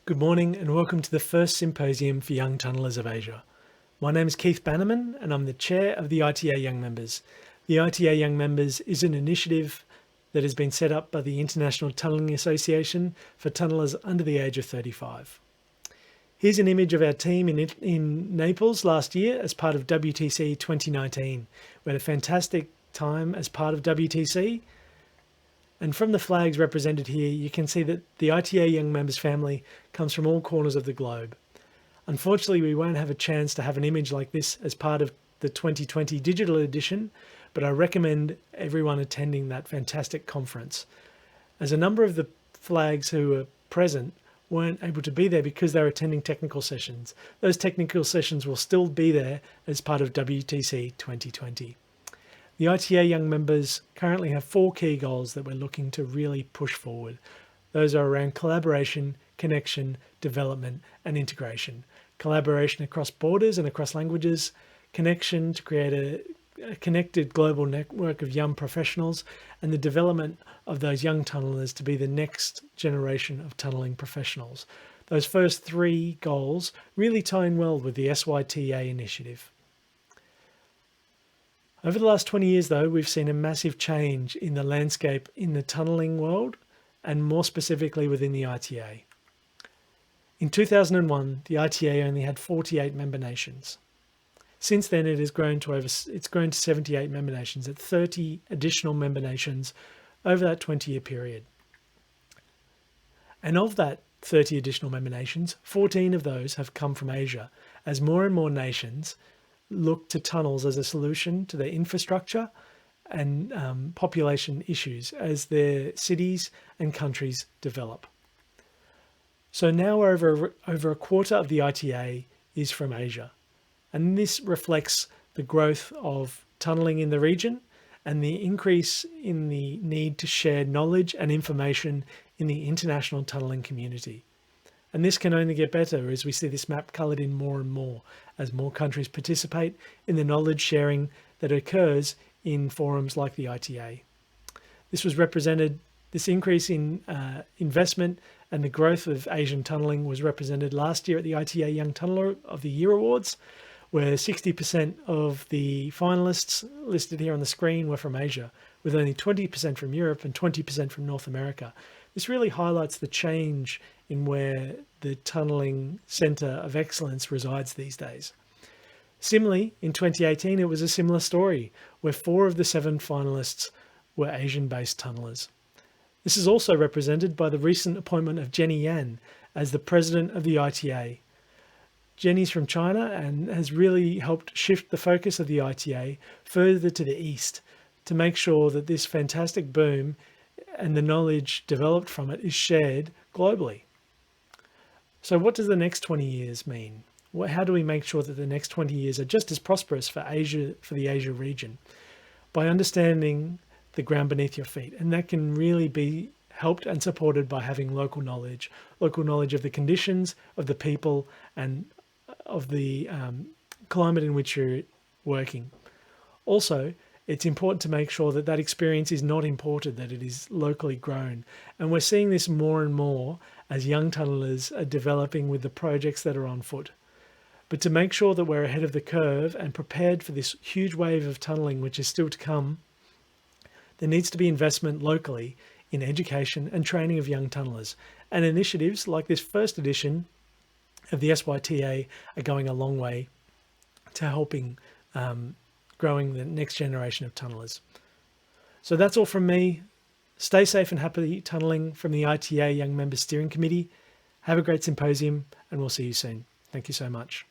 Good morning and welcome to the first symposium for young tunnellers of Asia. My name is Keith Bannerman and I'm the chair of the ITA Young Members. The ITA Young Members is an initiative that has been set up by the International Tunnelling Association for tunnellers under the age of 35. Here's an image of our team in Naples last year as part of WTC 2019. We had a fantastic time as part of WTC. And from the flags represented here, you can see that the ITA Young Members family comes from all corners of the globe. Unfortunately, we won't have a chance to have an image like this as part of the 2020 digital edition, but I recommend everyone attending that fantastic conference, as a number of the flags who were present weren't able to be there because they were attending technical sessions. Those technical sessions will still be there as part of WTC 2020. The ITA Young Members currently have 4 key goals that we're looking to really push forward. Those are around collaboration, connection, development, and integration. Collaboration across borders and across languages, connection to create a connected global network of young professionals, and the development of those young tunnellers to be the next generation of tunnelling professionals. Those first 3 goals really tie in well with the SYTA initiative. Over the last 20 years, though, we've seen a massive change in the landscape in the tunnelling world, and more specifically within the ITA. In 2001, the ITA only had 48 member nations. Since then, it's grown to 78 member nations at 30 additional member nations over that 20-year period. And of that 30 additional member nations, 14 of those have come from Asia, as more and more nations look to tunnels as a solution to their infrastructure and population issues as their cities and countries develop. So now over a quarter of the ITA is from Asia, and this reflects the growth of tunnelling in the region and the increase in the need to share knowledge and information in the international tunnelling community. And this can only get better as we see this map coloured in more and more as more countries participate in the knowledge sharing that occurs in forums like the ITA. This increase in investment and the growth of Asian tunnelling was represented last year at the ITA Young Tunneller of the Year Awards, where 60% of the finalists listed here on the screen were from Asia, with only 20% from Europe and 20% from North America. This really highlights the change in where the tunnelling centre of excellence resides these days. Similarly, in 2018, it was a similar story, where 4 of the 7 finalists were Asian-based tunnellers. This is also represented by the recent appointment of Jenny Yan as the president of the ITA. Jenny's from China and has really helped shift the focus of the ITA further to the east to make sure that this fantastic boom and the knowledge developed from it is shared globally. So what does the next 20 years mean? How do we make sure that the next 20 years are just as prosperous for Asia, for the Asia region? By understanding the ground beneath your feet. And that can really be helped and supported by having local knowledge of the conditions, of the people, and of the climate in which you're working. Also, it's important to make sure that that experience is not imported, that it is locally grown. And we're seeing this more and more as young tunnellers are developing with the projects that are on foot. But to make sure that we're ahead of the curve and prepared for this huge wave of tunnelling which is still to come, there needs to be investment locally in education and training of young tunnellers. And initiatives like this first edition of the SYTA are going a long way to helping growing the next generation of tunnellers. So that's all from me. Stay safe and happy tunnelling from the ITA Young Members Steering Committee. Have a great symposium and we'll see you soon. Thank you so much.